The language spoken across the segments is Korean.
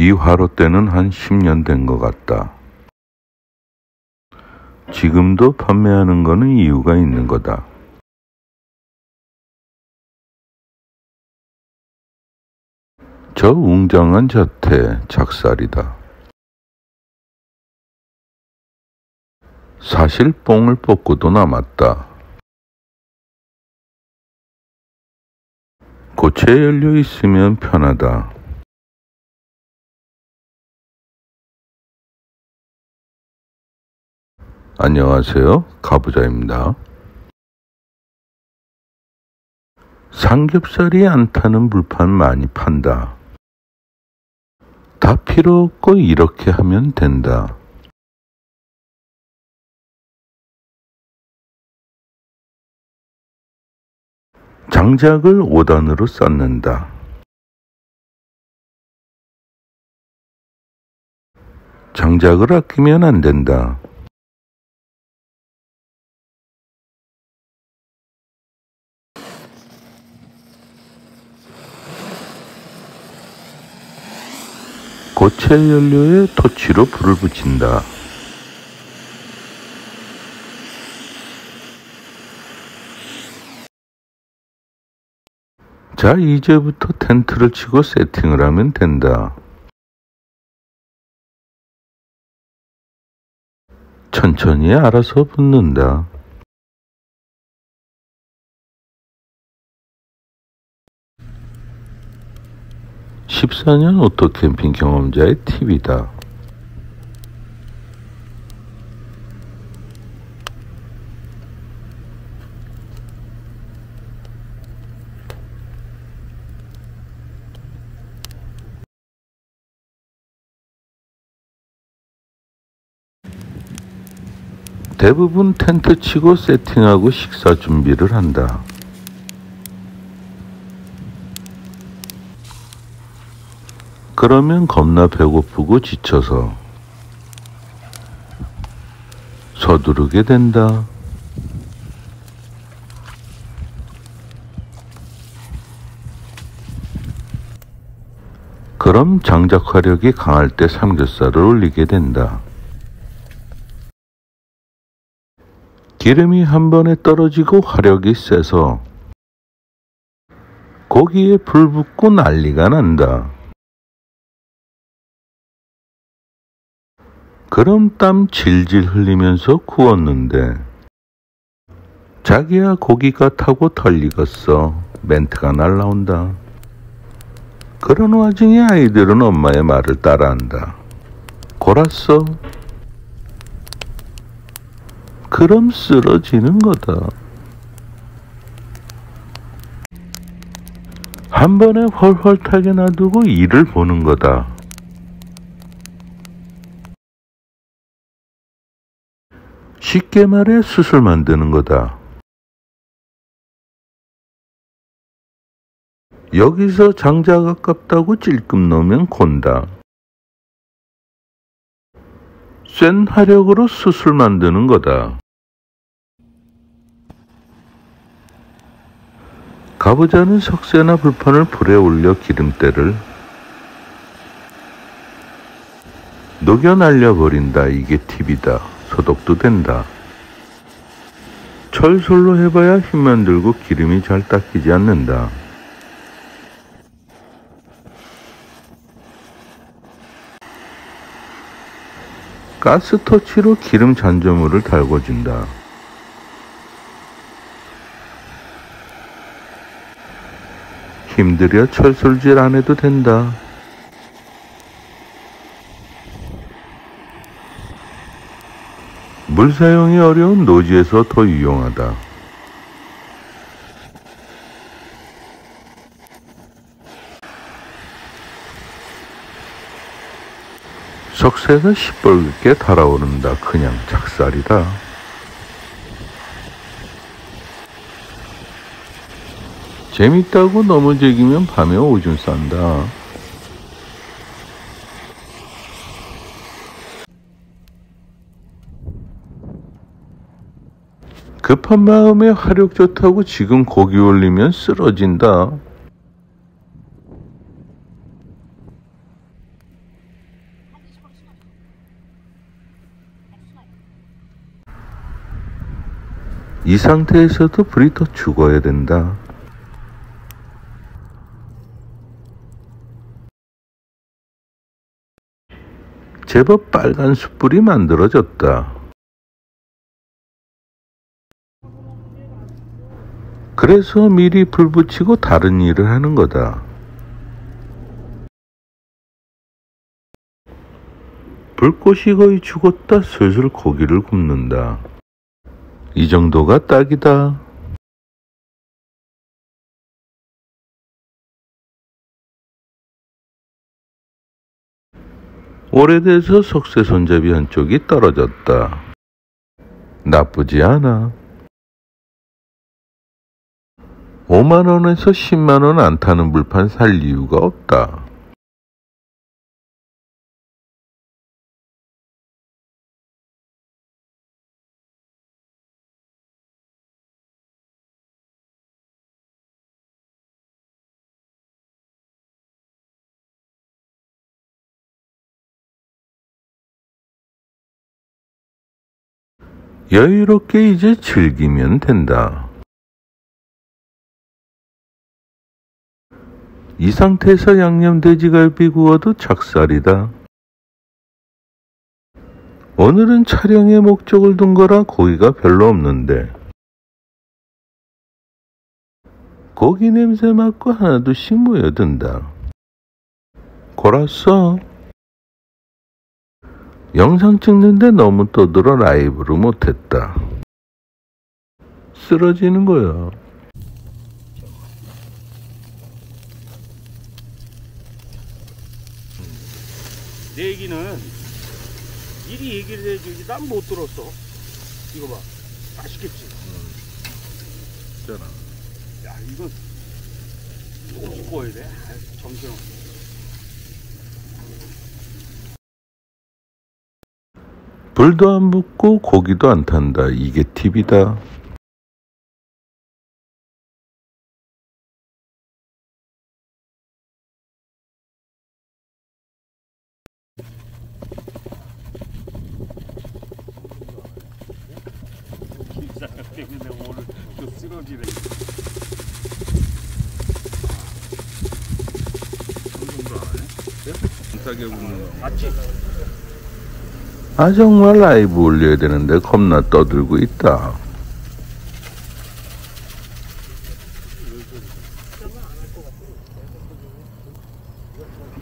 이 화롯대는 한 10년 된 것 같다. 지금도 판매하는 거는 이유가 있는 거다. 저 웅장한 자태 작살이다. 사실 뽕을 뽑고도 남았다. 고체에 열려 있으면 편하다. 안녕하세요. 가부자입니다. 삼겹살이 안 타는 불판 많이 판다. 다 필요 없고 이렇게 하면 된다. 장작을 5단으로 쌓는다. 장작을 아끼면 안 된다. 고체 연료에 토치로 불을 붙인다. 자, 이제부터 텐트를 치고 세팅을 하면 된다. 천천히 알아서 붙는다. (14년) 오토캠핑 경험자의 팁이다. 대부분 텐트 치고 세팅하고 식사 준비를 한다. 그러면 겁나 배고프고 지쳐서 서두르게 된다. 그럼 장작 화력이 강할 때 삼겹살을 올리게 된다. 기름이 한 번에 떨어지고 화력이 세서 고기에 불 붙고 난리가 난다. 그럼 땀 질질 흘리면서 구웠는데 자기야 고기가 타고 덜 익었어 멘트가 날라온다. 그런 와중에 아이들은 엄마의 말을 따라한다. 골았어? 그럼 쓰러지는 거다. 한 번에 헐헐 타게 놔두고 일을 보는 거다. 쉽게 말해 숯을 만드는 거다. 여기서 장작 아깝다고 찔끔 넣으면 곤다. 센 화력으로 숯을 만드는 거다. 가부자는 석쇠나 불판을 불에 올려 기름때를 녹여 날려버린다. 이게 팁이다. 소독도 된다. 철솔로 해봐야 힘만 들고 기름이 잘 닦이지 않는다. 가스터치로 기름 잔여물을 달궈준다. 힘들여 철솔질 안 해도 된다. 물 사용이 어려운 노지에서 더 유용하다. 석쇠가 시뻘겋게 달아오른다. 그냥 작살이다. 재밌다고 너무 즐기면 밤에 오줌 싼다. 급한 마음에 화력 좋다고 지금 고기 올리면 쓰러진다. 이 상태에서도 불이 더 죽어야 된다. 제법 빨간 숯불이 만들어졌다. 그래서 미리 불 붙이고 다른 일을 하는 거다. 불꽃이 거의 죽었다. 슬슬 고기를 굽는다. 이 정도가 딱이다. 오래돼서 석쇠 손잡이 한쪽이 떨어졌다. 나쁘지 않아. 5만원에서 10만원 안 타는 불판 살 이유가 없다. 여유롭게 이제 즐기면 된다. 이 상태에서 양념 돼지갈비 구워도 작살이다. 오늘은 촬영에 목적을 둔 거라 고기가 별로 없는데 고기 냄새 맡고 하나둘씩 모여든다. 골았어. 영상 찍는데 너무 떠들어 라이브로 못했다. 쓰러지는 거야. 내 얘기는 미리 얘기를 해주지 난 못 들었어. 이거 봐, 맛있겠지. 있잖아. 야, 이거 조금씩 구워야 돼. 정신없어. 불도 안 붙고 고기도 안 탄다. 이게 팁이다. 기사가 때문에 오늘 또 쓰러지네. 싸게 굽는 거. 맞지? 아 정말 라이브 올려야 되는데 겁나 떠들고 있다.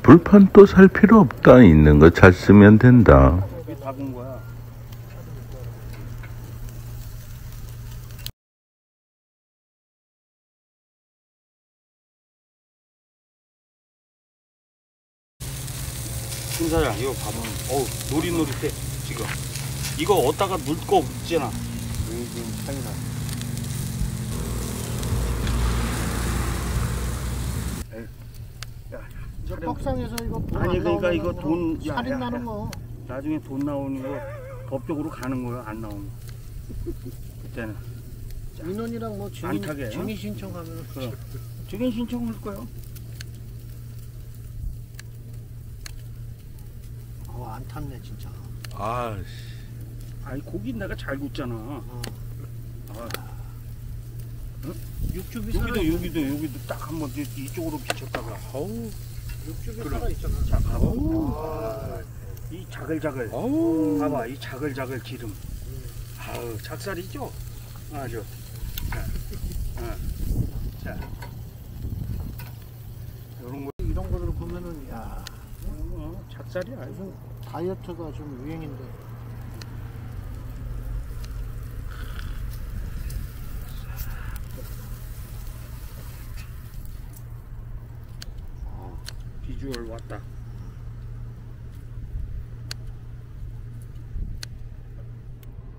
불판 또 살 필요 없다. 있는 거 잘 쓰면 된다. 이게 다 군 거야. 김사장 이거 봐봐. 어우 노릿노릿해 지금. 이거 어디다가 넣을 거 없잖아. 여기 지금 향이 나. 이거 떡상에서 이거 돈 아니 안 그러니까 나오면 이거 돈 살인 나는 거. 나중에 돈 나오는 거 법적으로 가는 거야 안 나오는 거. 그때는 민원이랑 뭐 안 타게. 증인 신청하면 그럼 증인 신청할 거야. 안 탔네 진짜. 아씨. 아이 고기 내가 잘 굽잖아. 아, 육즙이 살아. 여기도 딱 한번 이쪽으로 비쳤다가. 어우. 육즙이 그럼. 살아 있잖아. 자 봐봐. 이 자글자글. 봐봐 이 자글자글 기름. 아우 작살이죠. 아주. 자. 이런 거. 이런 거를 보면은 야 작살이야. 무슨 다이어트가 좀 유행인데. 비주얼 왔다.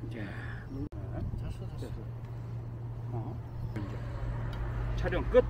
이제 잤어. 촬영 끝.